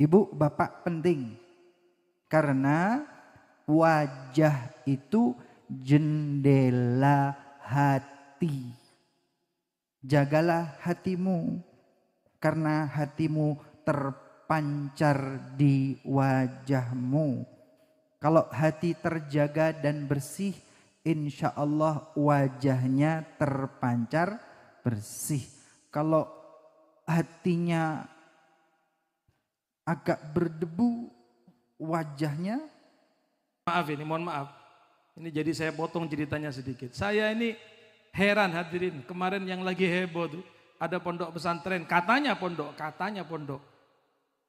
Ibu, bapak penting. Karena wajah itu jendela hati. Jagalah hatimu. Karena hatimu terpancar di wajahmu. Kalau hati terjaga dan bersih, insya Allah wajahnya terpancar bersih. Kalau hatinya agak berdebu, wajahnya. Maaf ini, mohon maaf. Ini jadi saya potong ceritanya sedikit. Saya ini heran hadirin. Kemarin yang lagi heboh tuh, ada pondok pesantren. Katanya pondok.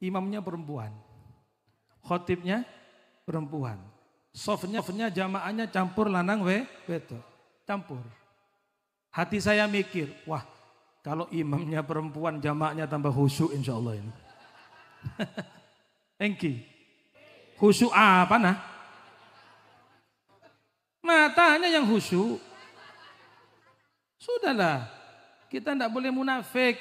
Imamnya perempuan. Khotibnya perempuan. Softnya jamaahnya campur lanang wedok. Campur. Hati saya mikir, wah kalau imamnya perempuan jamaahnya tambah khusyuk insya Allah ini. Engki. Khusyuk apa nah? Matanya yang khusyuk. Sudahlah, kita tidak boleh munafik.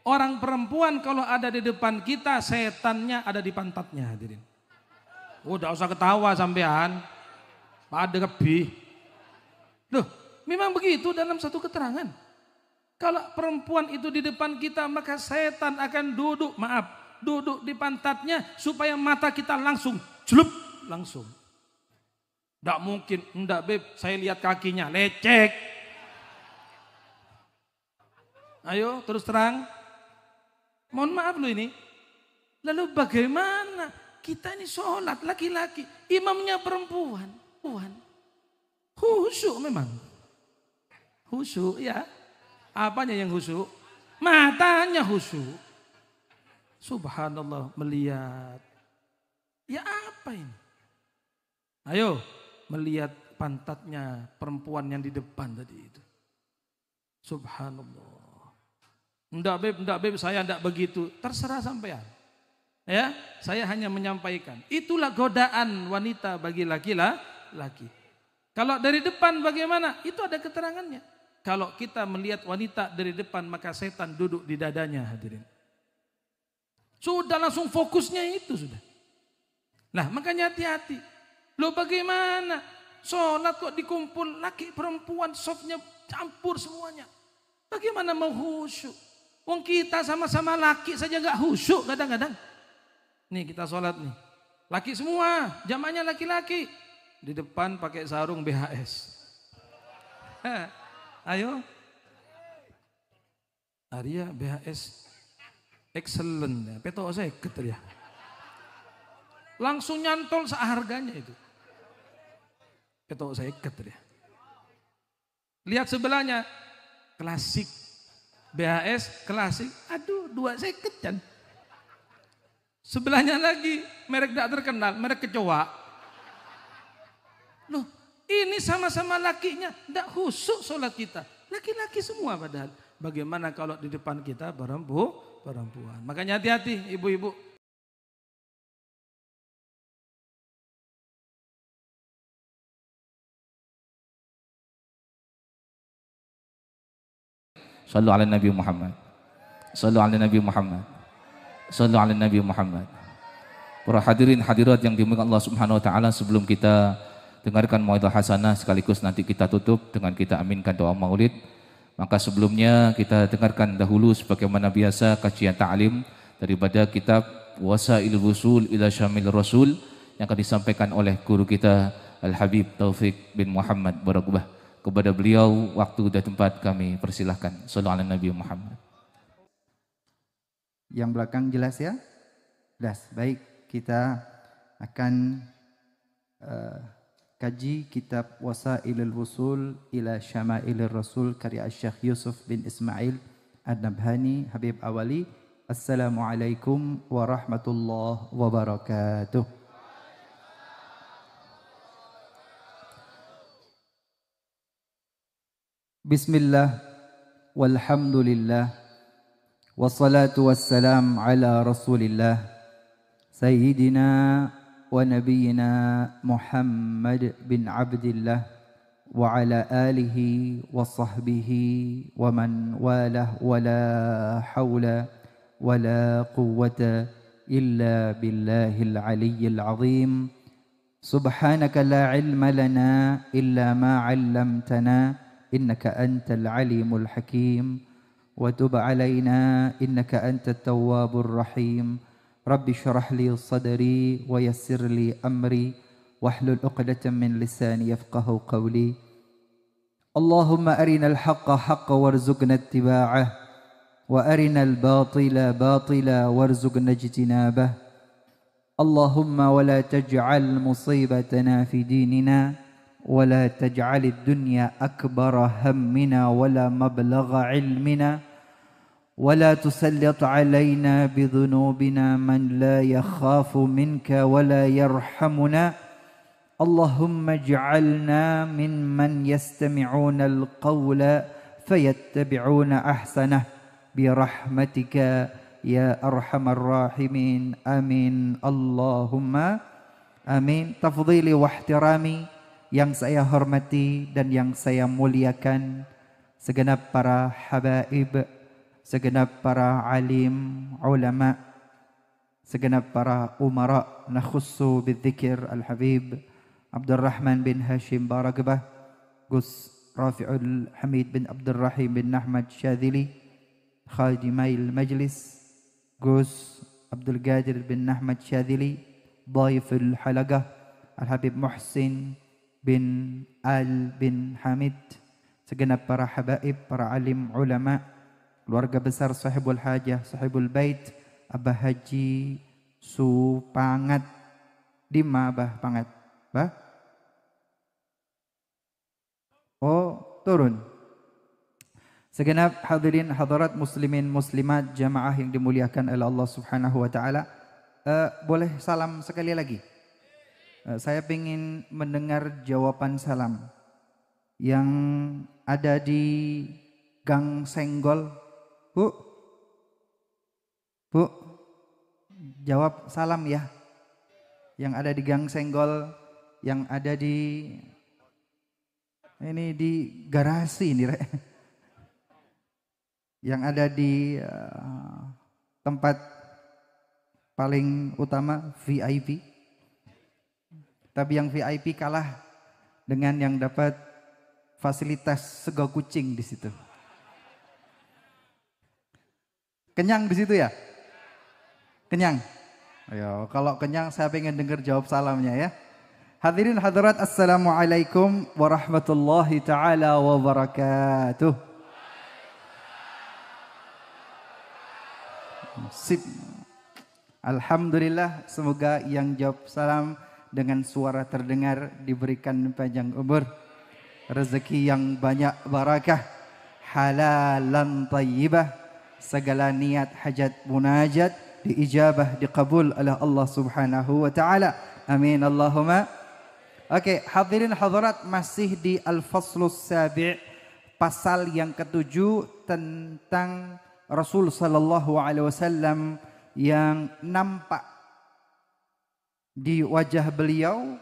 Orang perempuan kalau ada di depan kita, setannya ada di pantatnya hadirin. Udah usah ketawa sampean. Pada lebih. Loh, memang begitu dalam satu keterangan. Kalau perempuan itu di depan kita, maka setan akan duduk di pantatnya supaya mata kita langsung jelup langsung. Tidak mungkin, enggak beb, saya lihat kakinya, lecek. Ayo terus terang. Mohon maaf lu ini. Lalu bagaimana? Kita ini sholat laki-laki, imamnya perempuan. Khusyuk memang. Khusyuk ya. Apanya yang khusyuk? Matanya khusyuk. Subhanallah melihat. Ya apa ini? Ayo melihat pantatnya perempuan yang di depan tadi itu. Subhanallah. Enggak beb, saya enggak begitu. Terserah sampean. Ya, saya hanya menyampaikan. Itulah godaan wanita bagi laki-laki. Kalau dari depan bagaimana? Itu ada keterangannya. Kalau kita melihat wanita dari depan maka setan duduk di dadanya hadirin. Sudah langsung fokusnya itu sudah. Nah makanya hati-hati. Loh bagaimana? Sholat kok dikumpul laki perempuan softnya campur semuanya. Bagaimana mau khusyuk? Wong kita sama-sama laki saja nggak khusyuk kadang-kadang. Nih kita sholat nih. Laki semua, jamaahnya laki-laki. Di depan pakai sarung BHS. Ayo. Arya BHS excellent ya. Peto saya keter ya. Langsung nyantol seharganya itu. Peto saya keter ya. Lihat sebelahnya klasik. BHS klasik. Aduh, 2 seket kan. Sebelahnya lagi merek tidak terkenal, merek kecoa. Loh, ini sama-sama lakinya, tidak khusyuk sholat kita. Laki-laki semua padahal. Bagaimana kalau di depan kita perempuan? Makanya hati-hati ibu-ibu. Sallu ala Nabi Muhammad. Sallu ala Nabi Muhammad. Sallu ala Nabi Muhammad. Para hadirin hadirat yang dimuliakan Allah Subhanahu wa taala, sebelum kita dengarkan mauidhah hasanah sekaligus nanti kita tutup dengan kita aminkan doa maulid, maka sebelumnya kita dengarkan dahulu sebagaimana biasa kajian ta'lim daripada kitab Wasailul Wusul ila Syamil Rasul yang akan disampaikan oleh guru kita Al-Habib Taufik bin Muhammad Barakubah. Kepada beliau waktu dan tempat kami persilahkan. Sallallahu alaihi Nabi Muhammad. Yang belakang jelas ya? Jelas. Baik, kita akan kaji kitab Wasailul Wusul ila Syama'il Rasul karya Syekh Yusuf bin Ismail Ad-Nabhani Habib Awali. Assalamualaikum warahmatullahi wabarakatuh. Bismillah walhamdulillah wassalatu wassalam ala rasulillah sayyidina wa nabiyyina Muhammad bin Abdillah wa ala alihi wa sahbihi wa man walah wa la hawla wa la quwwata إلا بالله العلي العظيم. سبحانك لا علم لنا إلا ما علمتنا إنك أنت العليم الحكيم. وتب علينا إنك أنت التواب الرحيم. رب اشرح لي صدري ويسر لي أمري واحلل عقدة من لساني يفقه قولي. اللهم أرنا الحق حقا وارزقنا اتباعه وأرنا الباطل باطلا وارزقنا اجتنابه. اللهم ولا تجعل مصيبتنا في ديننا ولا تجعل الدنيا أكبر همنا ولا مبلغ علمنا ولا تسلط علينا بذنوبنا من لا يخاف منك ولا يرحمنا. اللهم اجعلنا ممن يستمعون القول فيتبعون أحسنه برحمتك يا أرحم الراحمين. آمين اللهم آمين. Tafdhili wa ihtirami yang saya hormati dan yang saya muliakan, segenap para habaib, segenap para alim, ulama, segenap para umara, nakhussu bidzikir al-habib Abdurrahman bin Hashim Baragabah, Gus Rafi'ul Hamid bin Abdurrahim bin Ahmad Syadzili, Khadimail Majlis, Gus Abdul Qadir bin Ahmad Syadzili, Dhaiful Halaqah Al-Habib Muhsin bin Al bin Hamid, segenap para habaib, para alim, ulama, keluarga besar sahibul hajah, sahibul bait, Abah Haji Supangat, Dima Abah Pangat, Bah? Oh, turun. Segenap hadirin hadirat muslimin muslimat jamaah yang dimuliakan oleh Allah Subhanahu wa taala. Boleh salam sekali lagi? Saya ingin mendengar jawaban salam yang ada di Gang Senggol. Bu, jawab salam ya. Yang ada di Gang Senggol, yang ada di ini di garasi ini, yang ada di tempat paling utama VIP. Tapi yang VIP kalah dengan yang dapat fasilitas sego kucing di situ. Kenyang di situ ya? Kenyang? Ayo, kalau kenyang saya pengen dengar jawab salamnya ya. Hadirin hadirat, assalamualaikum warahmatullahi taala wabarakatuh. Sip. Alhamdulillah, semoga yang jawab salam dengan suara terdengar diberikan panjang umur, rezeki yang banyak barakah, halalan thayyibah, segala niat hajat munajat diijabah, diqabul oleh Allah Subhanahu wa taala. Amin Allahumma. Oke, hadirin hadirat, masih di Al-Faslus Sabi', pasal yang ketujuh tentang Rasul sallallahu alaihi wasallam yang nampak di wajah beliau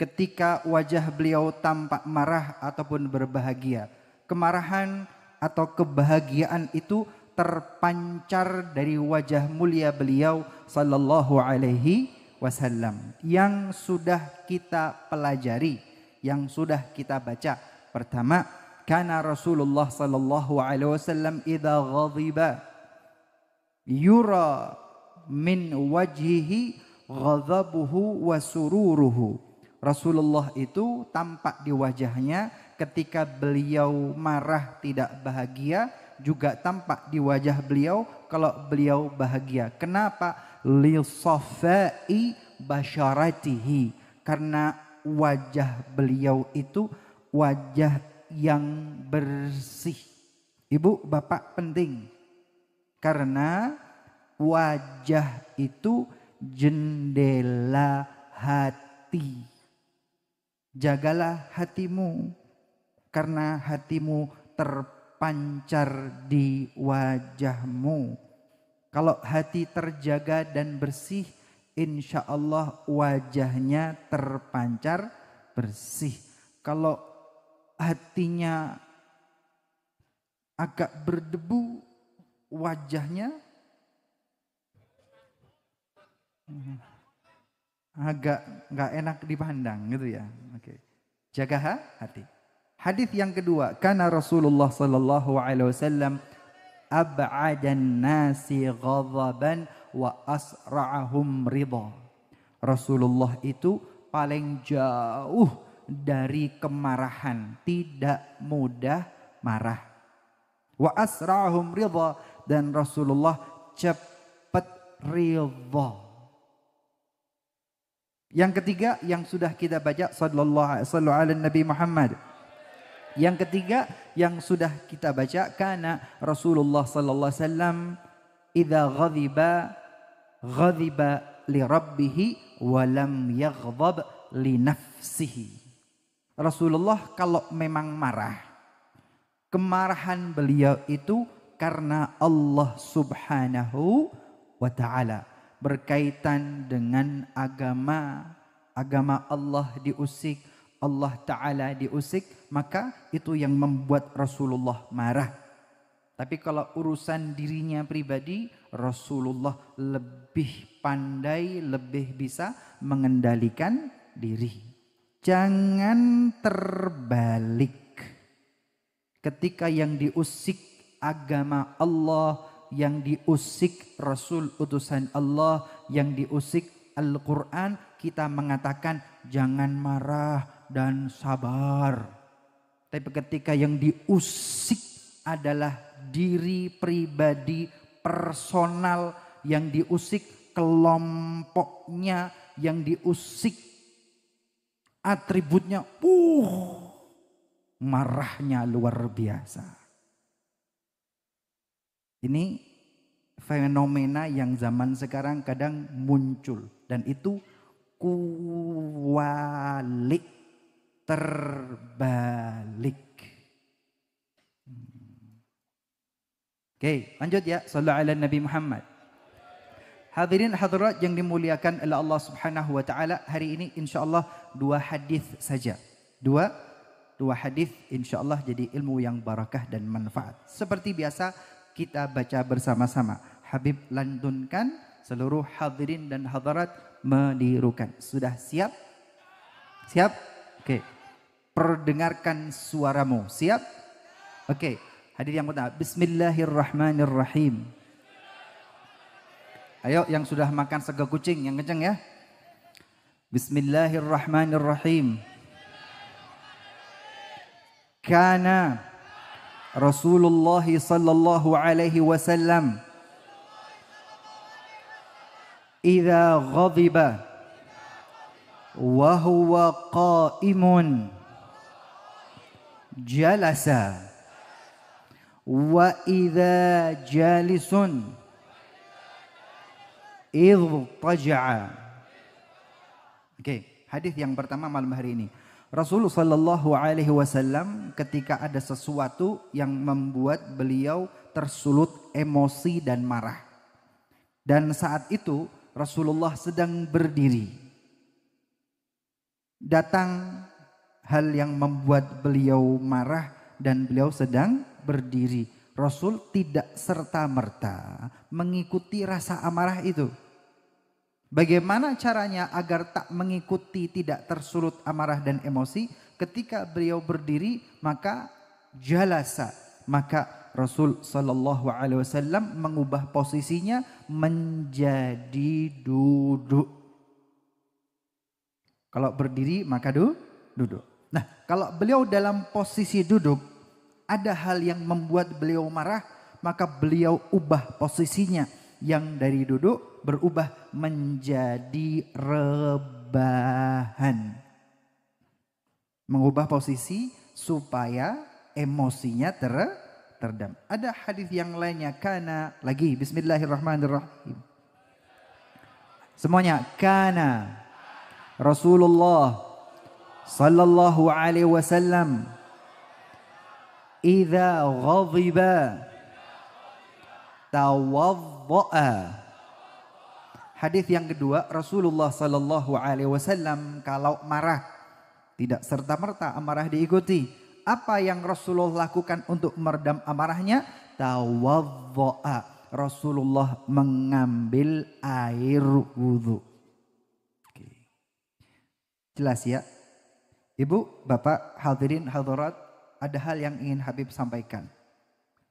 ketika wajah beliau tampak marah ataupun berbahagia. Kemarahan atau kebahagiaan itu terpancar dari wajah mulia beliau sallallahu alaihi wasallam yang sudah kita pelajari, yang sudah kita baca. Pertama, kana Rasulullah sallallahu alaihi wasallam idza ghadiba yura min wajhihi ghadabuhu wa sururuhu. Rasulullah itu tampak di wajahnya ketika beliau marah tidak bahagia, juga tampak di wajah beliau kalau beliau bahagia. Kenapa? Li safai basyaratihi, karena wajah beliau itu wajah yang bersih. Ibu bapak penting, karena wajah itu jendela hati. Jagalah hatimu, karena hatimu terpancar di wajahmu. Kalau hati terjaga dan bersih, insya Allah wajahnya terpancar bersih. Kalau hatinya agak berdebu, wajahnya agak nggak enak dipandang gitu ya. Oke. Jaga hati. Hadis yang kedua, karena Rasulullah sallallahu alaihi wasallam ab'adan nasi ghadaban wa asra'ahum ridha. Rasulullah itu paling jauh dari kemarahan, tidak mudah marah. Wa asra'ahum ridha, dan Rasulullah cepat ridha. Yang ketiga yang sudah kita baca sallallahu alaihi Nabi Muhammad. Yang ketiga yang sudah kita baca, karena Rasulullah sallallahu alaihi wasallam idza ghadiba li rabbih wa lam yaghdab li nafsihi. Rasulullah kalau memang marah, kemarahan beliau itu karena Allah Subhanahu wa taala, berkaitan dengan agama Allah diusik, Allah Ta'ala diusik, maka itu yang membuat Rasulullah marah. Tapi kalau urusan dirinya pribadi, Rasulullah lebih pandai, lebih bisa mengendalikan diri. Jangan terbalik. Ketika yang diusik agama Allah, yang diusik Rasul utusan Allah, yang diusik Al-Quran, kita mengatakan jangan marah dan sabar. Tapi ketika yang diusik adalah diri pribadi personal, yang diusik kelompoknya, yang diusik atributnya, marahnya luar biasa. Ini fenomena yang zaman sekarang kadang muncul, dan itu kualik, terbalik. Oke, lanjut ya. Sallallahu ala Nabi Muhammad. Hadirin hadirat yang dimuliakan oleh Allah Subhanahu wa taala, hari ini insyaallah 2 hadis saja. Dua hadis insyaallah jadi ilmu yang barakah dan manfaat. Seperti biasa kita baca bersama-sama. Habib lantunkan, seluruh hadirin dan hadirat menirukan. Sudah siap? Siap? Oke. Perdengarkan suaramu. Siap? Oke. Hadis yang pertama. Bismillahirrahmanirrahim. Ayo yang sudah makan sego kucing yang kenceng ya. Bismillahirrahmanirrahim. Kana Rasulullah sallallahu alaihi wasallam idza ghadiba wa huwa qa'imun jalasa wa idza jalisun idtaja'a. Oke, hadis yang pertama malam hari ini. Rasulullah sallallahu alaihi wasallam ketika ada sesuatu yang membuat beliau tersulut emosi dan marah. Dan saat itu Rasulullah sedang berdiri. Datang hal yang membuat beliau marah dan beliau sedang berdiri. Rasul tidak serta-merta mengikuti rasa amarah itu. Bagaimana caranya agar tak mengikuti, tidak tersulut amarah dan emosi? Ketika beliau berdiri maka jalasa, maka Rasul sallallahu alaihi wasallam mengubah posisinya menjadi duduk. Kalau berdiri maka duduk. Nah, kalau beliau dalam posisi duduk, ada hal yang membuat beliau marah, maka beliau ubah posisinya yang dari duduk berubah menjadi rebahan. Mengubah posisi supaya emosinya terdam. Ada hadis yang lainnya, kana lagi bismillahirrahmanirrahim. Semuanya, kana Rasulullah sallallahu alaihi wasallam idza ghadiba tawadda'a. Hadis yang kedua, Rasulullah sallallahu alaihi wasallam kalau marah tidak serta-merta amarah diikuti. Apa yang Rasulullah lakukan untuk meredam amarahnya? Tawadda'a. Rasulullah mengambil air wudhu. Oke. Jelas ya? Ibu, Bapak, hadirin, hadirat, ada hal yang ingin Habib sampaikan.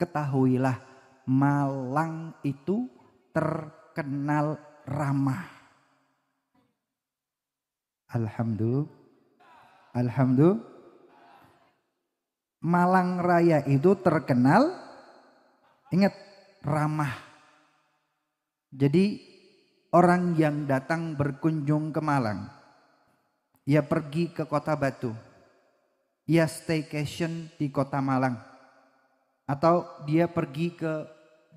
Ketahuilah Malang itu terkenal ramah. Alhamdulillah. Malang Raya itu terkenal, ingat, ramah. Jadi orang yang datang berkunjung ke Malang, ia pergi ke Kota Batu, ia staycation di Kota Malang, atau dia pergi ke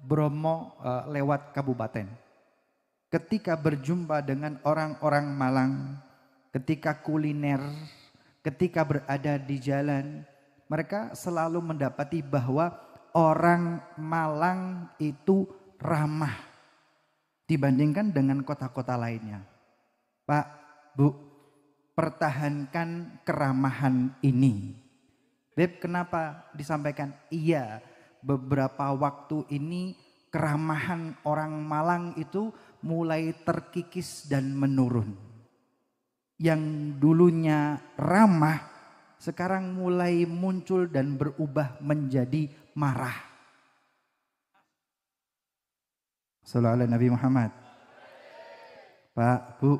Bromo lewat kabupaten. Ketika berjumpa dengan orang-orang Malang, ketika kuliner, ketika berada di jalan, mereka selalu mendapati bahwa orang Malang itu ramah dibandingkan dengan kota-kota lainnya. Pak, Bu, pertahankan keramahan ini. Beb, kenapa disampaikan? Iya, beberapa waktu ini keramahan orang Malang itu mulai terkikis dan menurun. Yang dulunya ramah, sekarang mulai muncul dan berubah menjadi marah. Sallallahu alaihi Nabi Muhammad. Pak, Bu,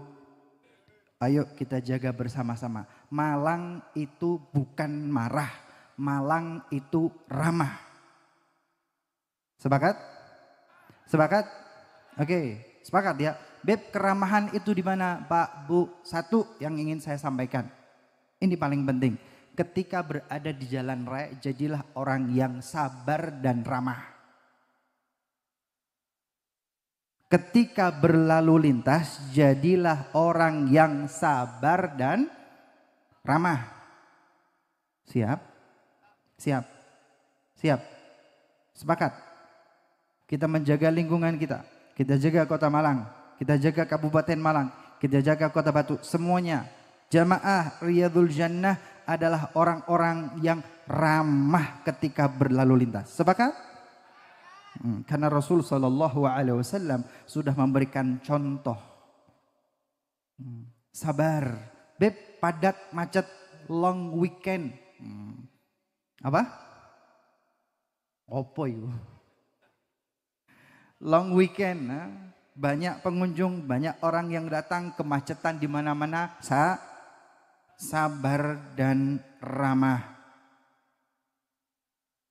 ayo kita jaga bersama-sama. Malang itu bukan marah, Malang itu ramah. Sepakat? Sepakat? Oke, sepakat ya. Beb, keramahan itu di mana, Pak, Bu? Satu yang ingin saya sampaikan. Ini paling penting. Ketika berada di jalan raya, jadilah orang yang sabar dan ramah. Ketika berlalu lintas, jadilah orang yang sabar dan ramah. Siap? Siap? Siap? Sepakat? Kita menjaga lingkungan kita. Kita jaga Kota Malang. Kita jaga Kabupaten Malang. Kita jaga Kota Batu. Semuanya. Jamaah Riyadul Jannah adalah orang-orang yang ramah ketika berlalu lintas. Sepakat? Karena Rasul Shallallahu Alaihi Wasallam sudah memberikan contoh. Sabar. Beb, padat, macet, long weekend. Apa? Opo itu? Long weekend, banyak pengunjung, banyak orang yang datang, kemacetan di mana-mana. Sabar dan ramah.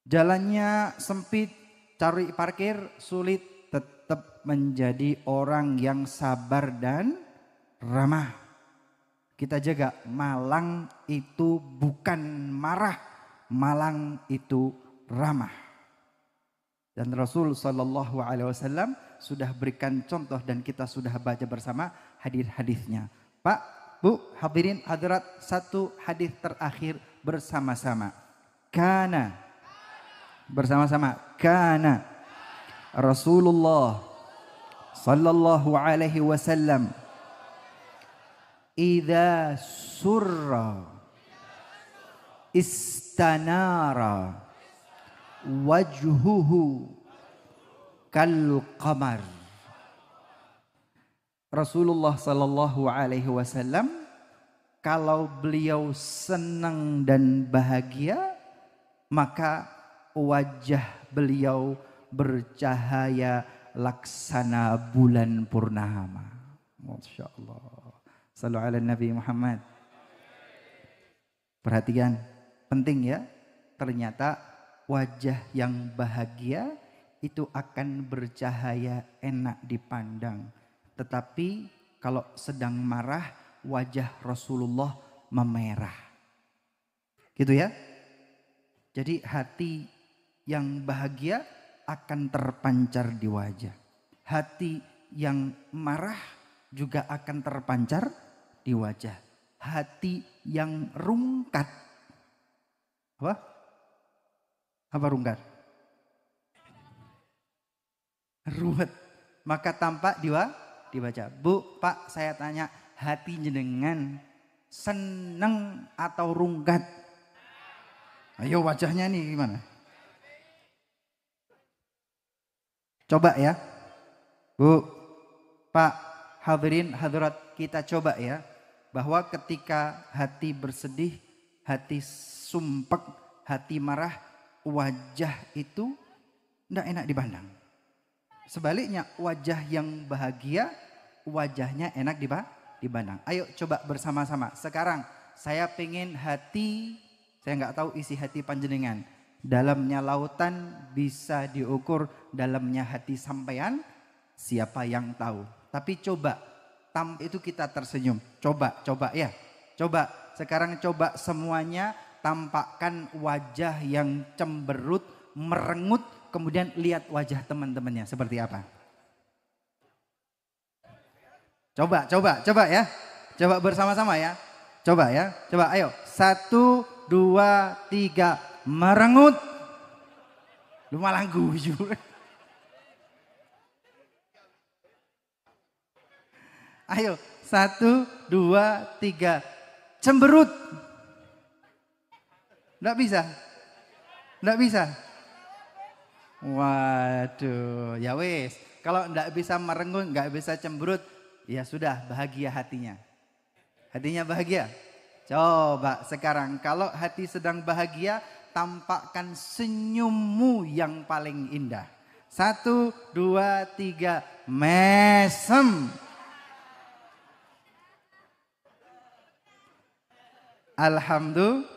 Jalannya sempit, cari parkir sulit, tetap menjadi orang yang sabar dan ramah. Kita jaga, Malang itu bukan marah, Malang itu ramah. Dan Rasul Shallallahu Alaihi Wasallam sudah berikan contoh dan kita sudah baca bersama hadis-hadisnya. Pak, Bu, hadirin hadirat, satu hadis terakhir bersama-sama. Kana, bersama-sama. Kana Rasulullah Sallallahu Alaihi Wasallam idza surra istanara wajhuhu kal qamar. Rasulullah Sallallahu Alaihi Wasallam kalau beliau senang dan bahagia, maka wajah beliau bercahaya laksana bulan purnama. Masya Allah. Sallu ala Nabi Muhammad. Perhatikan, penting ya. Ternyata wajah yang bahagia itu akan bercahaya enak dipandang. Tetapi kalau sedang marah, wajah Rasulullah memerah. Gitu ya. Jadi hati yang bahagia akan terpancar di wajah. Hati yang marah juga akan terpancar di wajah. Hati yang rungkat. Apa? Apa rungkat? Ruwet. Maka tampak dibaca. Bu, Pak, saya tanya, hati jenengan seneng atau rungkat? Ayo wajahnya nih gimana? Coba ya. Bu, Pak, hadirin hadirat, kita coba ya. Bahwa ketika hati bersedih, hati sumpek, hati marah, wajah itu tidak enak dipandang. Sebaliknya wajah yang bahagia, wajahnya enak dipandang. Ayo coba bersama-sama. Sekarang saya pengen hati, saya nggak tahu isi hati panjenengan. Dalamnya lautan bisa diukur, dalamnya hati sampean, siapa yang tahu. Tapi coba, itu kita tersenyum. Coba ya. Coba, sekarang coba semuanya tampakkan wajah yang cemberut, merengut, kemudian lihat wajah teman-temannya seperti apa. Coba ya. Coba bersama-sama ya. Coba ya. Coba ayo. 1, 2, 3. Merengut. Lu malah guyu. Ayo. 1, 2, 3. Cemberut. Nggak bisa. Nggak bisa. Waduh. Ya wes. Kalau nggak bisa merengut, nggak bisa cemberut. Ya sudah, bahagia hatinya. Hatinya bahagia. Coba sekarang kalau hati sedang bahagia, tampakkan senyummu yang paling indah. 1, 2, 3, mesem. Alhamdulillah.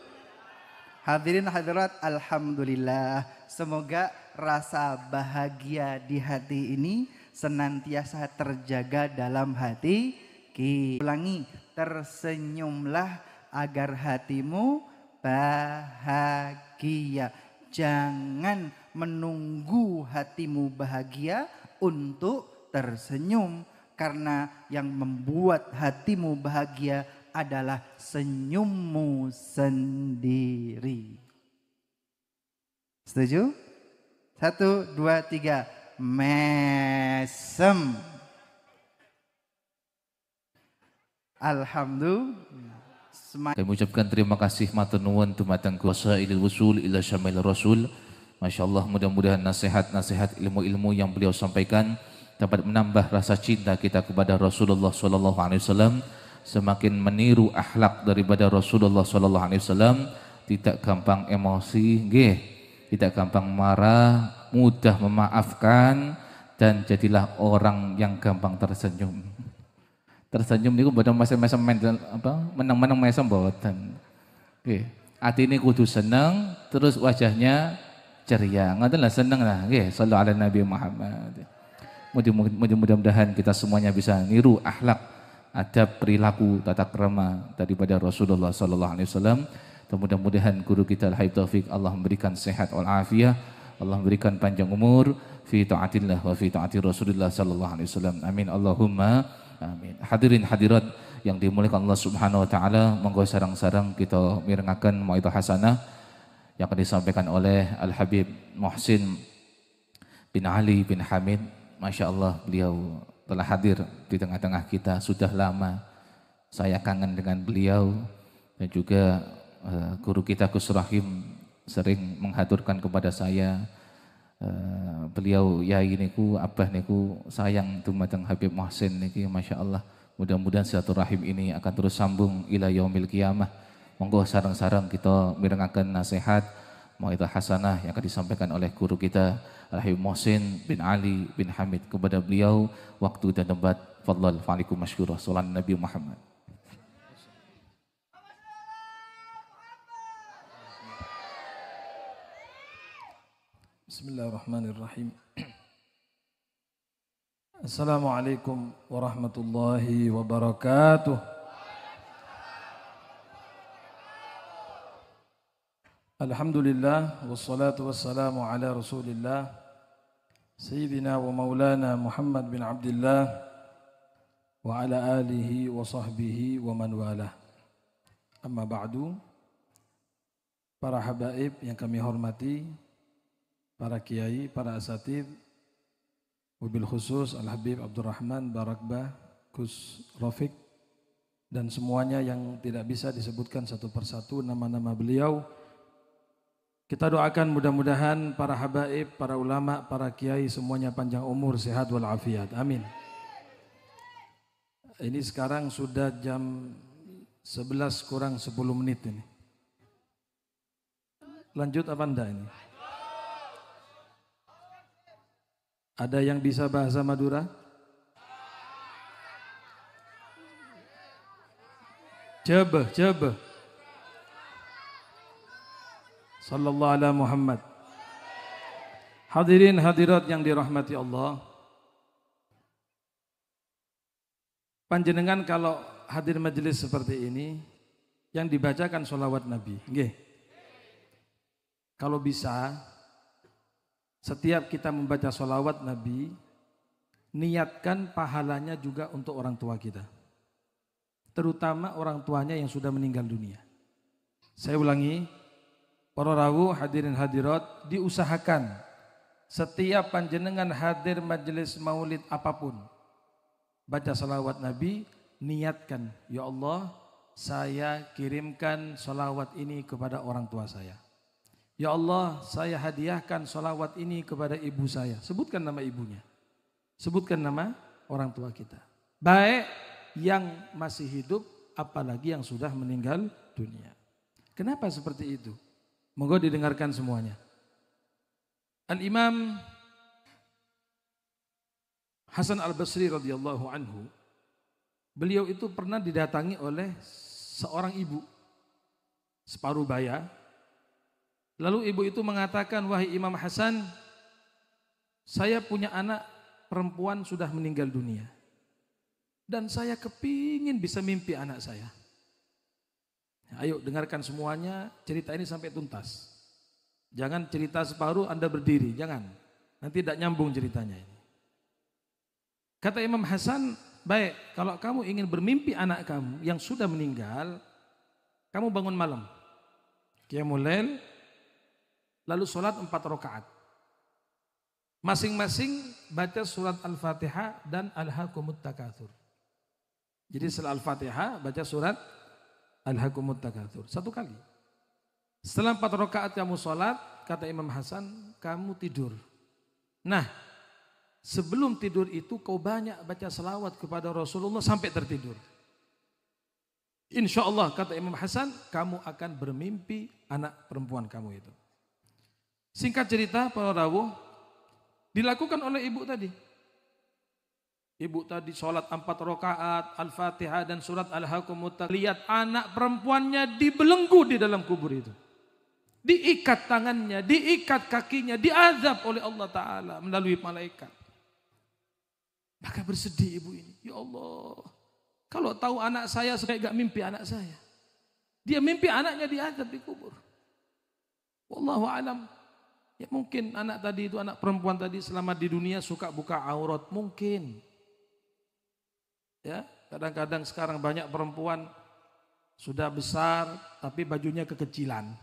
Hadirin hadirat, alhamdulillah. Semoga rasa bahagia di hati ini senantiasa terjaga dalam hati kita. Ulangi, tersenyumlah agar hatimu bahagia. Jangan menunggu hatimu bahagia untuk tersenyum. Karena yang membuat hatimu bahagia adalah senyummu sendiri. Setuju? 1, 2, 3. Mesem. Alhamdulillah. Kami ucapkan terima kasih matur nuwun dumateng kuasa ilil wusul ila syamil rasul. Masya Allah, mudah-mudahan nasihat-nasihat ilmu-ilmu yang beliau sampaikan dapat menambah rasa cinta kita kepada Rasulullah sallallahu alaihi wasallam, semakin meniru akhlak daripada Rasulullah sallallahu alaihi wasallam, tidak gampang emosi, nggih, tidak gampang marah, mudah memaafkan, dan jadilah orang yang gampang tersenyum. Tersenyum niku boten mesem-mesem menang-menang mesem boten. Nggih, atine kudu seneng, terus wajahnya ceria. Ngoten lah, seneng lah, nggih, sallallahu alaihi Nabi Muhammad. Mudah-mudahan kita semuanya bisa niru akhlak, adab, perilaku, tata krama daripada Rasulullah sallallahu alaihi wasallam. Mudah-mudahan guru kita Al-Habib Taufik Allah memberikan sehat wal afiyah, Allah memberikan panjang umur fi taatillah wa fi taati Rasulullah sallallahu alaihi wasallam. Amin Allahumma amin. Hadirin hadirat yang dimuliakan Allah Subhanahu wa taala, monggo sareng-sareng kita mirengaken mauidhah hasanah yang akan disampaikan oleh Al-Habib Muhsin bin Ali bin Hamid. Masya Allah, beliau telah hadir di tengah-tengah kita sudah lama. Saya kangen dengan beliau, dan juga guru kita Gus Rahim sering menghaturkan kepada saya, beliau yai niku, abah niku sayang dumateng Habib Muhsin niki. Masya Allah, mudah-mudahan silaturahim ini akan terus sambung ila yaumil qiyamah. Monggo sareng-sareng kita mirengaken nasihat mauidhah hasanah yang akan disampaikan oleh guru kita Al-Habib Muhsin bin Ali bin Hamid kepada beliau. Waktu dan tempat, fadlal fa'alikum masykurah. Sallallahu Nabi Muhammad. Bismillahirrahmanirrahim. Assalamualaikum warahmatullahi wabarakatuh. Alhamdulillah wassalatu wassalamu ala Rasulillah Sayyidina wa maulana Muhammad bin Abdullah wa ala alihi wa sahbihi wa man walah. Amma ba'du. Para habaib yang kami hormati, para kiai, para asatidz, wabil khusus Al-Habib Abdurrahman Barakbah Gus Rafiq, dan semuanya yang tidak bisa disebutkan satu persatu nama-nama beliau. Kita doakan mudah-mudahan para habaib, para ulama, para kiai semuanya panjang umur, sehat walafiat. Amin. Ini sekarang sudah jam 11 kurang 10 menit ini. Lanjut apa enggak ini? Ada yang bisa bahasa Madura? Coba. Sallallahu ala Muhammad. Hadirin hadirat yang dirahmati Allah. Panjenengan kalau hadir majelis seperti ini, yang dibacakan sholawat Nabi. Nggih. Kalau bisa, setiap kita membaca sholawat Nabi, niatkan pahalanya juga untuk orang tua kita. Terutama orang tuanya yang sudah meninggal dunia. Saya ulangi, para rawuh hadirin hadirat, diusahakan setiap panjenengan hadir majelis maulid apapun, baca salawat Nabi, niatkan, ya Allah, saya kirimkan salawat ini kepada orang tua saya. Ya Allah, saya hadiahkan salawat ini kepada ibu saya. Sebutkan nama ibunya. Sebutkan nama orang tua kita. Baik yang masih hidup, apalagi yang sudah meninggal dunia. Kenapa seperti itu? Moga didengarkan semuanya. Al-Imam Hasan Al-Basri radhiyallahu anhu, beliau itu pernah didatangi oleh seorang ibu separuh baya. Lalu ibu itu mengatakan, wahai Imam Hasan, saya punya anak perempuan sudah meninggal dunia. Dan saya kepingin bisa mimpi anak saya. Ayo dengarkan semuanya, cerita ini sampai tuntas. Jangan cerita separuh Anda berdiri, jangan. Nanti tidak nyambung ceritanya ini. Kata Imam Hasan, baik, kalau kamu ingin bermimpi anak kamu yang sudah meninggal, kamu bangun malam, qiyamul lail, lalu sholat 4 rakaat. Masing-masing baca surat Al-Fatihah dan Alhaakumut Takatsur. Jadi setelah Al-Fatihah baca surat Alhaakumut Takatsur 1 kali. Setelah 4 rakaat kamu sholat, kata Imam Hasan, kamu tidur. Nah, sebelum tidur itu kau banyak baca selawat kepada Rasulullah sampai tertidur. Insya Allah, kata Imam Hasan, kamu akan bermimpi anak perempuan kamu itu. Singkat cerita, para rawuh, dilakukan oleh ibu tadi. Ibu tadi sholat 4 rakaat, Al-Fatihah dan surat Alhaakumut Takatsur. Lihat anak perempuannya dibelenggu di dalam kubur itu. Diikat tangannya, diikat kakinya, diazab oleh Allah Ta'ala melalui malaikat. Maka bersedih ibu ini. Ya Allah, kalau tahu anak saya gak mimpi anak saya. Dia mimpi anaknya diazab di kubur. Wallahu alam. Ya mungkin anak tadi itu, anak perempuan tadi selama di dunia suka buka aurat, mungkin. Ya, kadang-kadang sekarang banyak perempuan sudah besar tapi bajunya kekecilan.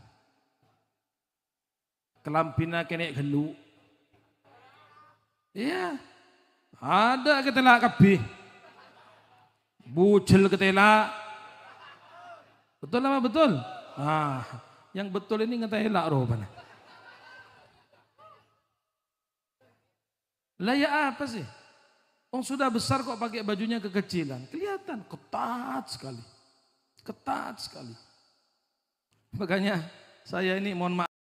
Kelampina kena gelu. Iya. Ada ketela kabeh. Bujel ketela. Betul apa betul? Ah, yang betul ini ngetela rupanya. Lah ya apa sih? Orang sudah besar kok pakai bajunya kekecilan. Kelihatan ketat sekali. Ketat sekali. Makanya saya ini mohon maaf.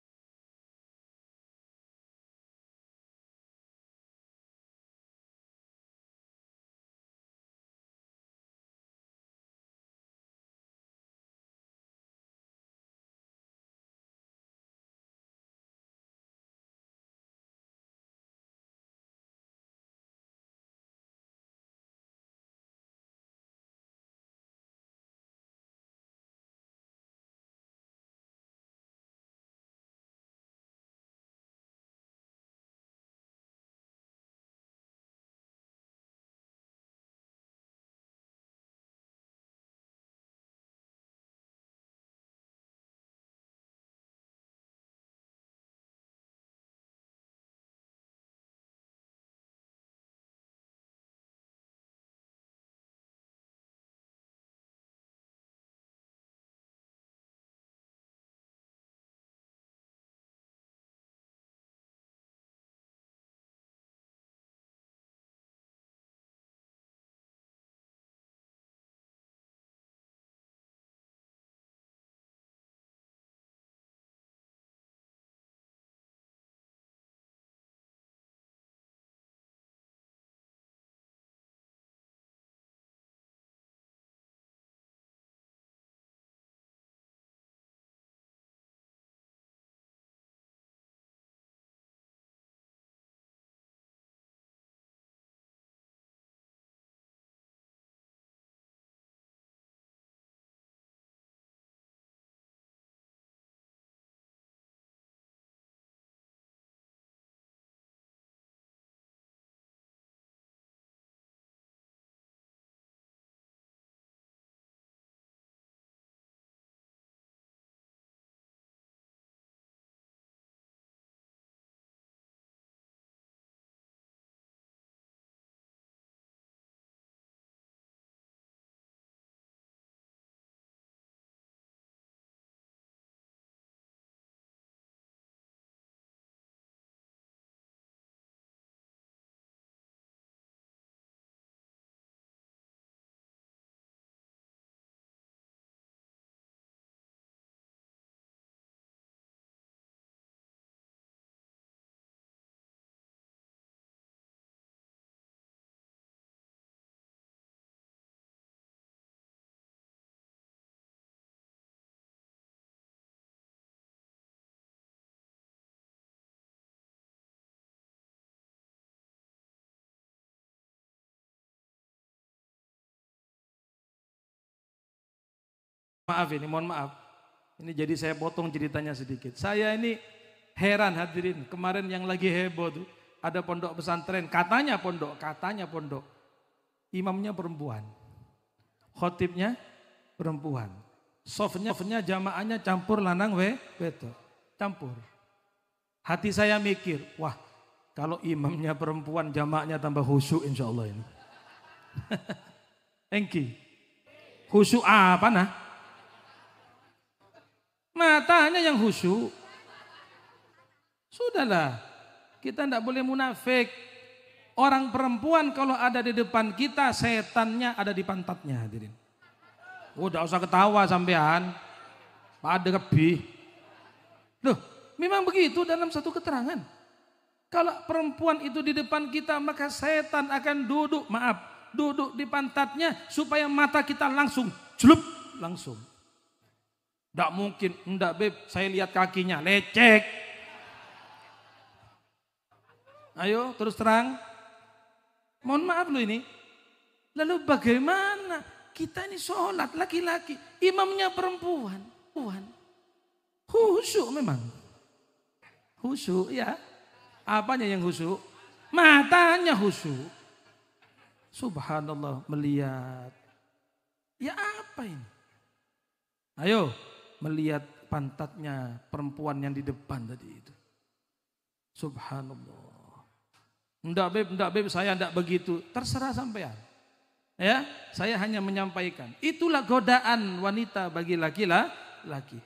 Maaf ini, mohon maaf. Ini jadi saya potong ceritanya sedikit. Saya ini heran hadirin, kemarin yang lagi heboh tuh, ada pondok pesantren, katanya pondok. Imamnya perempuan, khotibnya perempuan. Softnya jamaahnya campur lanang beto. Campur. Hati saya mikir, wah kalau imamnya perempuan jamaahnya tambah khusyuk insya Allah ini. Engki. Khusyuk apa nah? Matanya yang khusyuk. Sudahlah, kita tidak boleh munafik. Orang perempuan kalau ada di depan kita, setannya ada di pantatnya hadirin. Udah usah ketawa sampean. Pada lebih. Loh, memang begitu dalam satu keterangan. Kalau perempuan itu di depan kita, maka setan akan duduk di pantatnya supaya mata kita langsung celup langsung. Tidak mungkin, enggak beb, saya lihat kakinya, lecek. Ayo terus terang. Mohon maaf loh ini. Lalu bagaimana? Kita ini sholat laki-laki, imamnya perempuan. Khusyuk memang. Khusyuk ya. Apanya yang khusyuk? Matanya khusyuk. Subhanallah melihat. Ya apa ini? Ayo melihat pantatnya perempuan yang di depan tadi itu. Subhanallah. Enggak beb, saya enggak begitu. Terserah sampean. Ya, saya hanya menyampaikan. Itulah godaan wanita bagi laki-laki.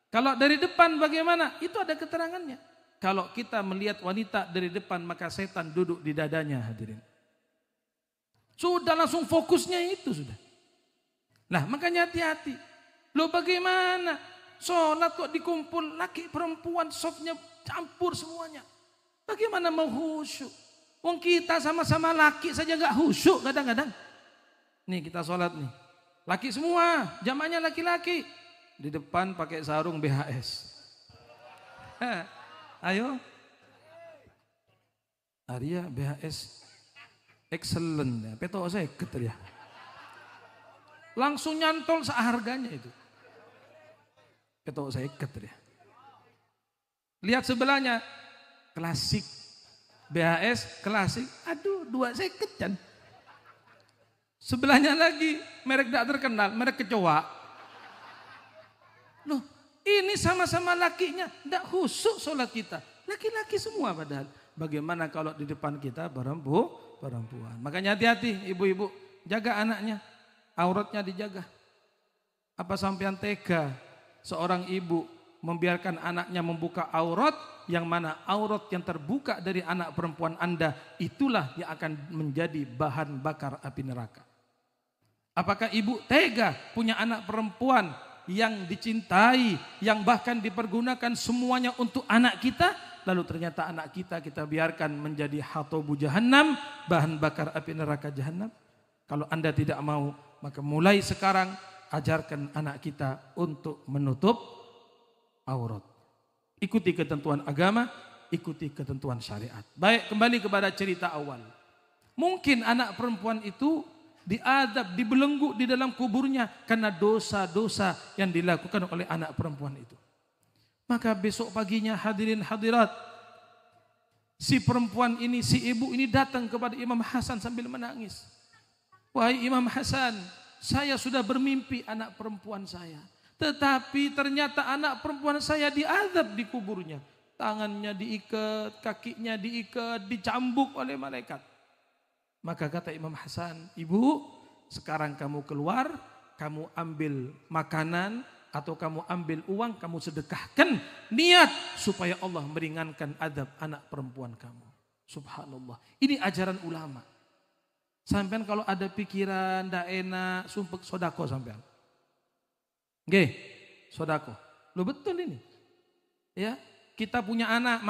Kalau dari depan bagaimana? Itu ada keterangannya. Kalau kita melihat wanita dari depan maka setan duduk di dadanya hadirin. Sudah langsung fokusnya itu sudah. Nah makanya hati-hati. Loh bagaimana? Sholat kok dikumpul laki perempuan softnya campur semuanya. Bagaimana mau khusyuk? Wong kita sama-sama laki saja gak khusyuk kadang-kadang. Nih kita sholat nih. Laki semua, jamaahnya laki-laki. Di depan pakai sarung BHS. Ayo. Arya BHS excellent ya. Peto saya keter ya. Langsung nyantol seharganya itu. Peto saya keter ya. Lihat sebelahnya. Klasik. BHS klasik. Aduh 2 seket kan. Sebelahnya lagi merek tidak terkenal, merek kecoa. Loh, ini sama-sama lakinya, tidak khusyuk sholat kita. Laki-laki semua padahal. Bagaimana kalau di depan kita perempuan? Makanya hati-hati ibu-ibu, jaga anaknya, auratnya dijaga. Apa sampean tega seorang ibu membiarkan anaknya membuka aurat, yang mana aurat yang terbuka dari anak perempuan Anda, itulah yang akan menjadi bahan bakar api neraka. Apakah ibu tega punya anak perempuan yang dicintai, yang bahkan dipergunakan semuanya untuk anak kita, lalu ternyata anak kita biarkan menjadi hatobu jahannam, bahan bakar api neraka jahannam? Kalau Anda tidak mau, maka mulai sekarang ajarkan anak kita untuk menutup aurat. Ikuti ketentuan agama, ikuti ketentuan syariat. Baik, kembali kepada cerita awal. Mungkin anak perempuan itu diadab, dibelenggu di dalam kuburnya karena dosa-dosa yang dilakukan oleh anak perempuan itu. Maka besok paginya hadirin hadirat, si perempuan ini, si ibu ini datang kepada Imam Hasan sambil menangis. Wahai Imam Hasan, saya sudah bermimpi anak perempuan saya. Tetapi ternyata anak perempuan saya diazab di kuburnya. Tangannya diikat, kakinya diikat, dicambuk oleh malaikat. Maka kata Imam Hasan, ibu sekarang kamu keluar, kamu ambil makanan atau kamu ambil uang, kamu sedekahkan. Niat supaya Allah meringankan azab anak perempuan kamu. Subhanallah. Ini ajaran ulama. Sampean kalau ada pikiran ndak enak, sumpek sodako sampean. Oke, sodako. Lo betul ini. Ya, kita punya anak,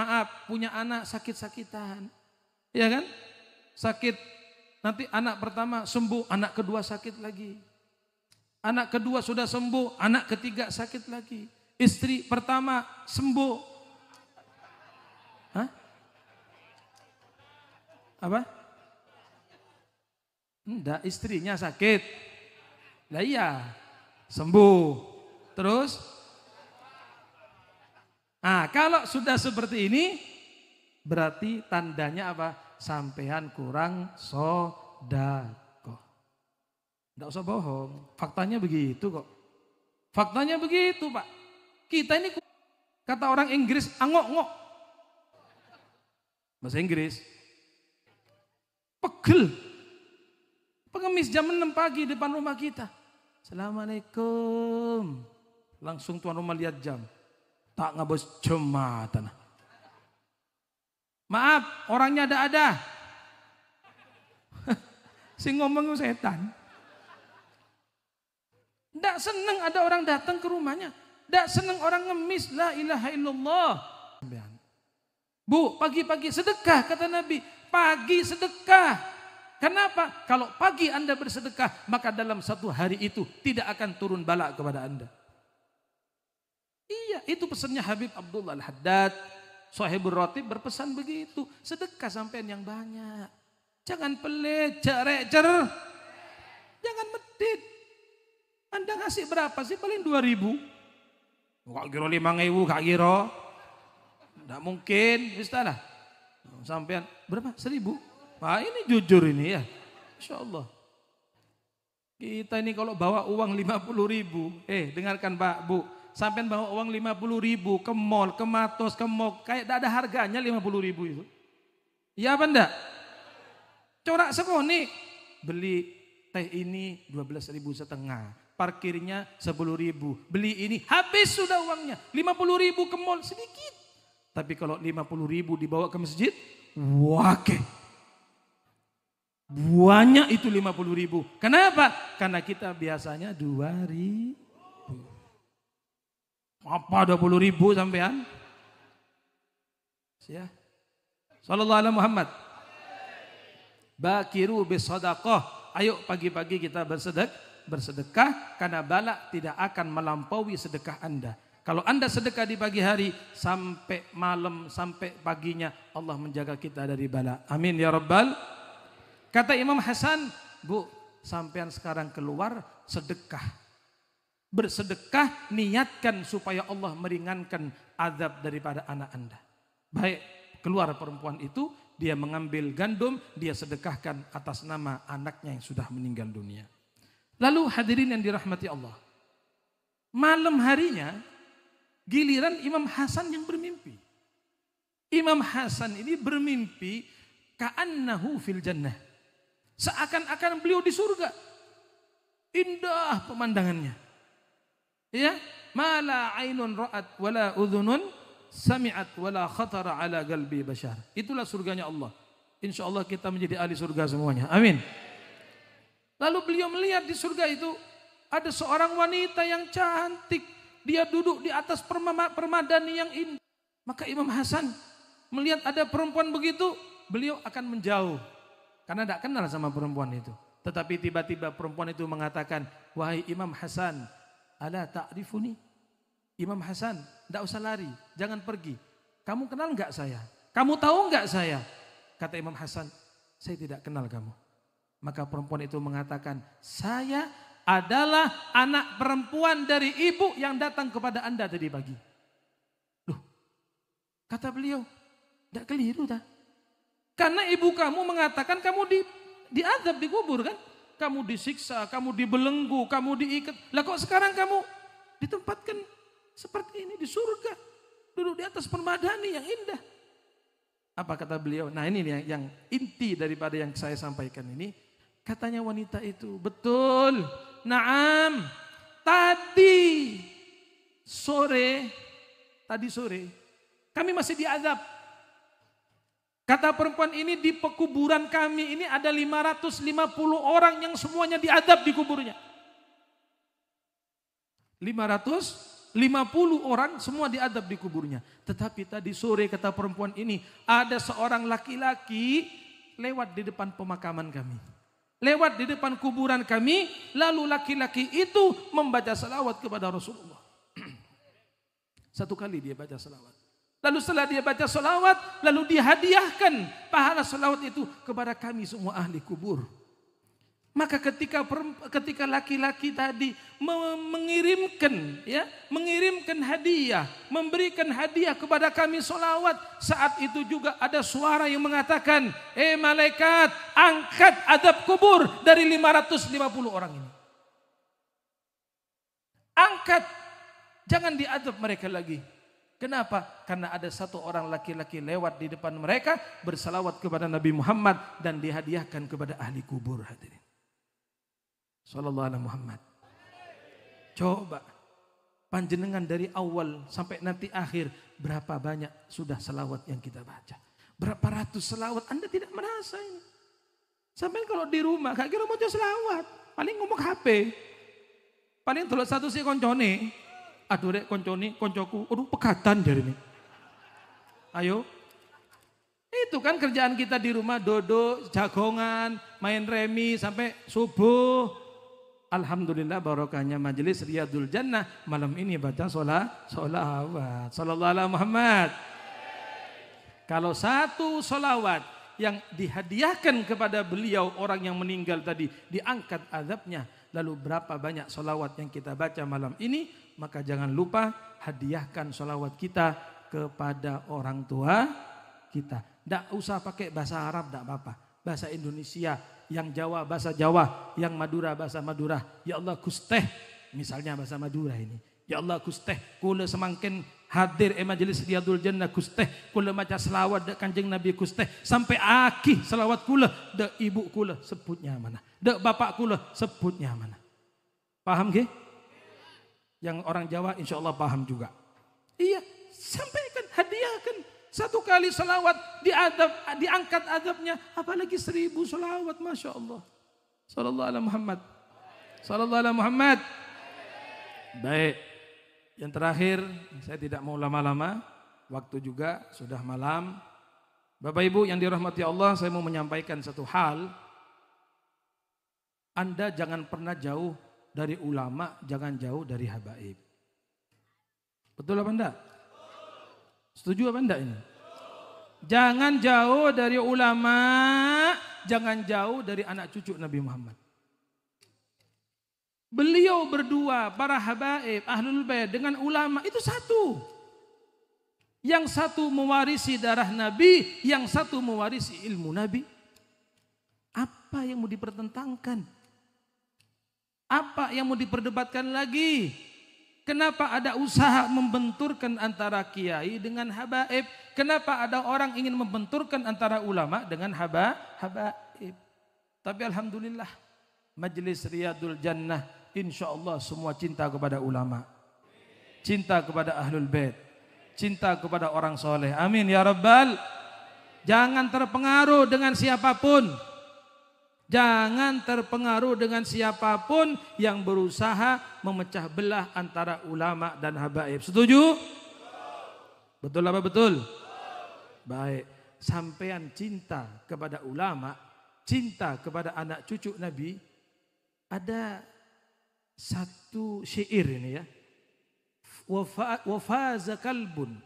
punya anak sakit-sakitan. Ya kan? Sakit. Nanti anak pertama sembuh, anak kedua sakit lagi. Anak kedua sudah sembuh, anak ketiga sakit lagi. Istri pertama sembuh. Hah? Apa? Enggak, istrinya sakit. Lah iya, sembuh. Terus? Nah, kalau sudah seperti ini, berarti tandanya apa? Sampean kurang sodako. Tidak usah bohong, faktanya begitu kok. Faktanya begitu Pak. Kita ini kata orang Inggris, angok-ngok. Bahasa Inggris. Pegel. Pengemis jam 6 pagi depan rumah kita. Assalamualaikum. Langsung tuan rumah lihat jam. Tak ngabos jematan. Maaf, orangnya ada. Si ngomong setan. Tidak senang ada orang datang ke rumahnya. Tidak senang orang ngemis. La ilaha illallah. Bu, pagi-pagi sedekah kata Nabi. Pagi sedekah. Kenapa? Kalau pagi Anda bersedekah, maka dalam satu hari itu tidak akan turun bala kepada Anda. Iya, itu pesannya Habib Abdullah Al-Haddad. Sahibur Ratib berpesan begitu. Sedekah sampean yang banyak. Jangan pelit, cer. Jangan medit. Anda ngasih berapa sih? Paling 2.000. Kak kira 5.000, kak kira. Tidak mungkin, istilah. Sampean berapa? 1.000. Wah ini jujur ini ya. Insya Allah. Kita ini kalau bawa uang 50.000. Dengarkan Pak, Bu. Sampean bawa uang 50.000 ke mall, ke Matos, ke mall. Kayak tidak ada harganya 50.000 itu. Iya apa enggak? Corak sekoni. Beli teh ini 12.500. Parkirnya 10.000. Beli ini habis sudah uangnya. 50.000 ke mall sedikit. Tapi kalau 50.000 dibawa ke masjid, wakeh. Buahnya itu 50.000. Kenapa? Karena kita biasanya 2.000. Apa 20.000 sampean? Ya. Sallallahu alaihi Muhammad. Bakiru bisadaqah. Ayo pagi-pagi kita bersedekah karena bala tidak akan melampaui sedekah Anda. Kalau Anda sedekah di pagi hari sampai malam sampai paginya Allah menjaga kita dari bala. Amin ya rabbal. Kata Imam Hasan, Bu, sampean sekarang keluar sedekah. Bersedekah niatkan supaya Allah meringankan azab daripada anak Anda. Baik, keluar perempuan itu, dia mengambil gandum, dia sedekahkan atas nama anaknya yang sudah meninggal dunia. Lalu hadirin yang dirahmati Allah. Malam harinya giliran Imam Hasan yang bermimpi. Imam Hasan ini bermimpi ka'annahu fil jannah. Seakan-akan beliau di surga. Indah pemandangannya. Ya, mala ainun ra'at wala udhunun sami'at wala khatara ala qalbi bashar. Itulah surganya Allah. Insyaallah kita menjadi ahli surga semuanya. Amin. Lalu beliau melihat di surga itu ada seorang wanita yang cantik. Dia duduk di atas permadani yang indah. Maka Imam Hasan melihat ada perempuan begitu, beliau akan menjauh. Karena tidak kenal sama perempuan itu. Tetapi tiba-tiba perempuan itu mengatakan, wahai Imam Hasan, ala ta'rifuni? Imam Hasan, tidak usah lari, jangan pergi. Kamu kenal enggak saya? Kamu tahu enggak saya? Kata Imam Hasan, saya tidak kenal kamu. Maka perempuan itu mengatakan, saya adalah anak perempuan dari ibu yang datang kepada Anda tadi pagi. Loh, kata beliau, tidak keliru dah. Karena ibu kamu mengatakan kamu diazab, dikubur kan? Kamu disiksa, kamu dibelenggu, kamu diikat. Lah kok sekarang kamu ditempatkan seperti ini di surga. Duduk di atas permadani yang indah. Apa kata beliau? Nah ini yang inti daripada yang saya sampaikan ini. Katanya wanita itu, betul. Naam, tadi sore kami masih diazab. Kata perempuan ini, di pekuburan kami ini ada 550 orang yang semuanya diazab di kuburnya. 550 orang semua diazab di kuburnya. Tetapi tadi sore kata perempuan ini, ada seorang laki-laki lewat di depan pemakaman kami. Lewat di depan kuburan kami, lalu laki-laki itu membaca salawat kepada Rasulullah. Satu kali dia baca salawat. Lalu setelah dia baca salawat, lalu dia hadiahkan pahala salawat itu kepada kami semua ahli kubur. Maka ketika laki-laki tadi mengirimkan hadiah, memberikan hadiah kepada kami solawat, saat itu juga ada suara yang mengatakan, malaikat, angkat azab kubur dari 550 orang ini. Angkat, jangan diazab mereka lagi. Kenapa? Karena ada satu orang laki-laki lewat di depan mereka bersalawat kepada Nabi Muhammad dan dihadiahkan kepada ahli kubur. Hadirin sallallahu alaihi Muhammad. Coba panjenengan dari awal sampai nanti akhir, berapa banyak sudah salawat yang kita baca? Berapa ratus salawat Anda tidak merasa ini? Sampai kalau di rumah gak kira mau salawat, paling ngomong HP. Paling tolong satu sih koncone. Aduh rek koncone, koncoku, aduh pegatan dari ini. Ayo. Itu kan kerjaan kita di rumah, duduk, jagongan, main remi sampai subuh. Alhamdulillah barokahnya majelis Riyadul Jannah. Malam ini baca solawat. Sallallahu alaihi Muhammad. Kalau satu solawat yang dihadiahkan kepada beliau orang yang meninggal tadi, diangkat azabnya. Lalu berapa banyak solawat yang kita baca malam ini? Maka jangan lupa hadiahkan solawat kita kepada orang tua kita. Tidak usah pakai bahasa Arab, tidak apa-apa. Bahasa Indonesia, yang Jawa bahasa Jawa, yang Madura bahasa Madura. Ya Allah kusteh, misalnya bahasa Madura ini. Ya Allah kusteh, kula semangkin hadir majelis Riyadul Jannah kusteh, kula maca selawat dek Kanjeng Nabi kusteh, sampai akhir selawat kula dek ibu kula sebutnya mana, dek bapak kula sebutnya mana. Paham ke? Yang orang Jawa insya Allah paham juga. Iya, sampaikan, hadiahkan. Satu kali salawat diangkat adabnya, apalagi 1000 salawat, Masya Allah. Sallallahu alaihi Muhammad. Sallallahu alaihi Muhammad. Baik, yang terakhir saya tidak mau lama-lama, waktu juga sudah malam. Bapak Ibu yang dirahmati Allah, saya mau menyampaikan satu hal. Anda jangan pernah jauh dari ulama, jangan jauh dari habaib. Betul apa enggak? Setuju apa enggak ini? Jangan jauh dari ulama, jangan jauh dari anak cucu Nabi Muhammad. Beliau berdua, para habaib, ahlul bait dengan ulama itu satu. Yang satu mewarisi darah Nabi, yang satu mewarisi ilmu Nabi. Apa yang mau dipertentangkan? Apa yang mau diperdebatkan lagi? Kenapa ada usaha membenturkan antara kiai dengan habaib? Kenapa ada orang ingin membenturkan antara ulama dengan habaib? Tapi alhamdulillah majelis Riyadul Jannah insya Allah semua cinta kepada ulama, cinta kepada ahlul bait, cinta kepada orang soleh. Amin ya rabbal. Jangan terpengaruh dengan siapapun. Jangan terpengaruh dengan siapapun yang berusaha memecah belah antara ulama dan habaib. Setuju? Betul apa betul? Baik. Sampean cinta kepada ulama, cinta kepada anak cucu Nabi. Ada satu syair ini ya. Wafaza kalbun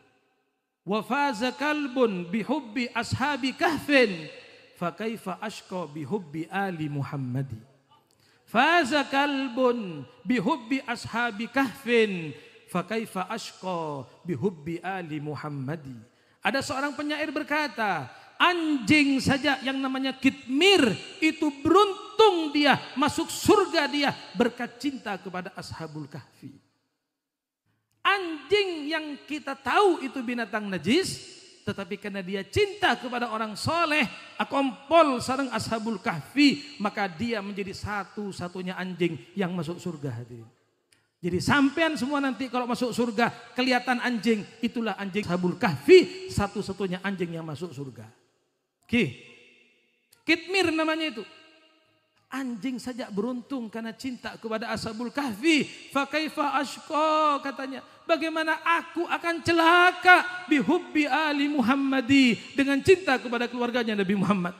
bihubbi ashabi kahfin. Fakaifa ashqa bihubbi ali Muhammadi. Faza kalbun bihubbi ashabi kahfin. Fakaifa ashqa bihubbi ali Muhammadi. Ada seorang penyair berkata, anjing saja yang namanya Kitmir itu beruntung dia masuk surga dia berkat cinta kepada ashabul kahfi. Anjing yang kita tahu itu binatang najis, tetapi karena dia cinta kepada orang soleh, akompol sareng ashabul kahfi, maka dia menjadi satu-satunya anjing yang masuk surga. Hadirin. Jadi sampean semua nanti kalau masuk surga kelihatan anjing, itulah anjing ashabul kahfi, satu-satunya anjing yang masuk surga. Kitmir namanya itu. Anjing saja beruntung karena cinta kepada ashabul kahfi. Fakaifa ashqa katanya. Bagaimana aku akan celaka bihubbi ali Muhammadi dengan cinta kepada keluarganya Nabi Muhammad.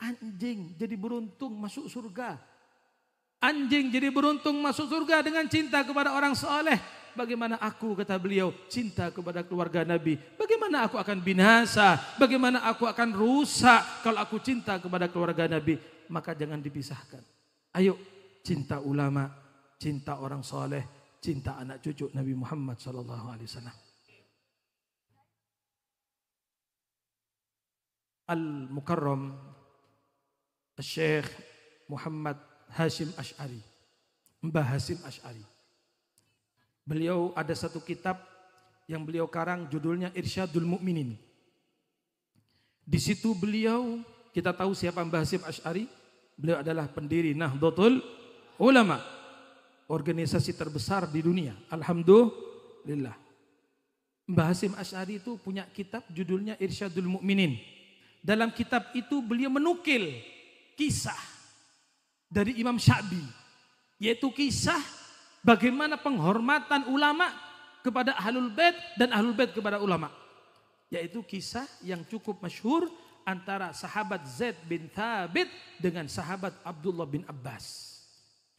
Anjing jadi beruntung masuk surga. Anjing jadi beruntung masuk surga dengan cinta kepada orang soleh. Bagaimana aku, kata beliau, cinta kepada keluarga Nabi. Bagaimana aku akan binasa, bagaimana aku akan rusak kalau aku cinta kepada keluarga Nabi. Maka jangan dipisahkan. Ayo cinta ulama, cinta orang soleh, cinta anak cucu Nabi Muhammad SAW. Al-Mukarram Syekh Muhammad Hashim Asy'ari, Mbah Hashim Asy'ari. Beliau ada satu kitab yang beliau karang, judulnya Irsyadul Mukminin. Di situ beliau, kita tahu siapa Mbah Hashim Asy'ari. Beliau adalah pendiri Nahdlatul Ulama, organisasi terbesar di dunia. Alhamdulillah. Mbah Hashim Asy'ari itu punya kitab judulnya Irsyadul Mukminin. Dalam kitab itu beliau menukil kisah dari Imam Sya'bi, yaitu kisah bagaimana penghormatan ulama kepada Ahlul Bait dan Ahlul Bait kepada ulama. Yaitu kisah yang cukup masyhur antara sahabat Zaid bin Thabit dengan sahabat Abdullah bin Abbas.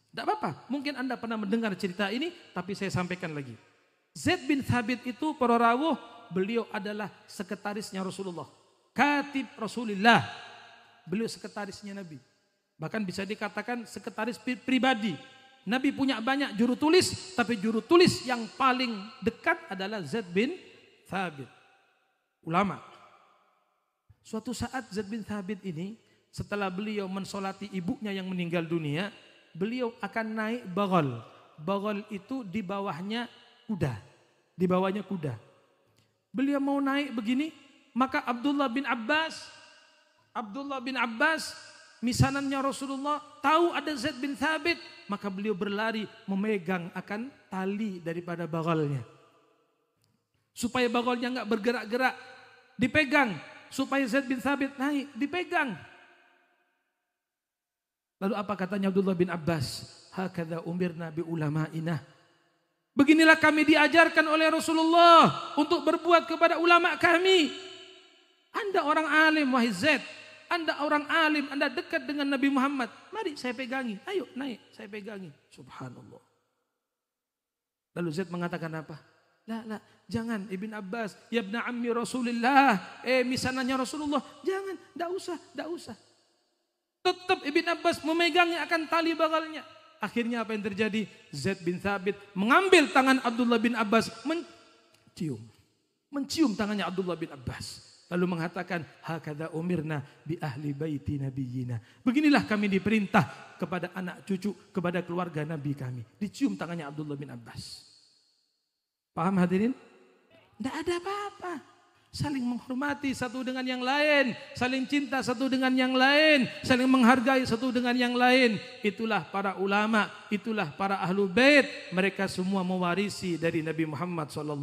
Tidak apa-apa, mungkin Anda pernah mendengar cerita ini, tapi saya sampaikan lagi. Zaid bin Thabit itu para rawuh, beliau adalah sekretarisnya Rasulullah, katib Rasulullah. Beliau sekretarisnya Nabi. Bahkan bisa dikatakan sekretaris pribadi. Nabi punya banyak juru tulis, tapi juru tulis yang paling dekat adalah Zaid bin Thabit, ulama. Suatu saat Zaid bin Thabit ini, setelah beliau mensolati ibunya yang meninggal dunia, beliau akan naik bagol. Bagol itu di bawahnya kuda. Di bawahnya kuda. Beliau mau naik begini, maka Abdullah bin Abbas, misanannya Rasulullah, tahu ada Zaid bin Thabit, maka beliau berlari memegang akan tali daripada bagolnya. Supaya bagolnya enggak bergerak-gerak, dipegang. Supaya Zaid bin Thabit naik, dipegang. Lalu apa katanya Abdullah bin Abbas? Hakadha umirna bi ulama'ina. Beginilah kami diajarkan oleh Rasulullah untuk berbuat kepada ulama kami. Anda orang alim, wahai Zaid. Anda orang alim, Anda dekat dengan Nabi Muhammad. Mari saya pegangi, ayo naik, saya pegangi. Subhanallah. Lalu Zaid mengatakan apa? La, jangan Ibn Abbas, ya ibna ammi Rasulullah. Misananya Rasulullah, jangan, tidak usah. Tetap Ibn Abbas memegangnya akan tali bagalnya. Akhirnya apa yang terjadi? Zaid bin Thabit mengambil tangan Abdullah bin Abbas, mencium tangannya Abdullah bin Abbas. Lalu mengatakan, hakadha umirna bi ahli baiti nabiyina. Beginilah kami diperintah kepada anak cucu, kepada keluarga Nabi kami. Dicium tangannya Abdullah bin Abbas. Paham hadirin? Tidak ada apa-apa. Saling menghormati satu dengan yang lain. Saling cinta satu dengan yang lain. Saling menghargai satu dengan yang lain. Itulah para ulama. Itulah para ahlul bait. Mereka semua mewarisi dari Nabi Muhammad SAW.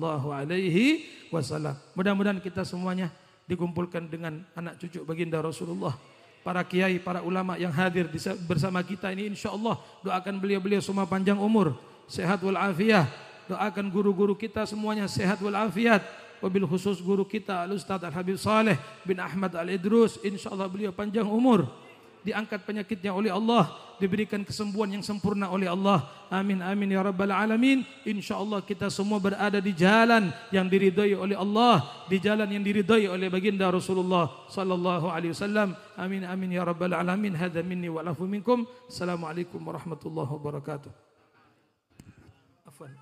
Mudah-mudahan kita semuanya dikumpulkan dengan anak cucu baginda Rasulullah. Para kiai, para ulama yang hadir bersama kita ini, insya Allah doakan beliau-beliau semua panjang umur, sehat walafiat. Doakan guru-guru kita semuanya sehat walafiat. Wabil khusus guru kita Al-Ustaz Al-Habib Saleh bin Ahmad Al-Idrus, insya Allah beliau panjang umur, diangkat penyakitnya oleh Allah, diberikan kesembuhan yang sempurna oleh Allah. Amin amin ya rabbal alamin. Insyaallah kita semua berada di jalan yang diridhai oleh Allah, di jalan yang diridhai oleh baginda Rasulullah sallallahu alaihi wasallam. Amin amin ya rabbal alamin. Hadza minni wa lafu minkum. Assalamualaikum warahmatullahi wabarakatuh. Afwan.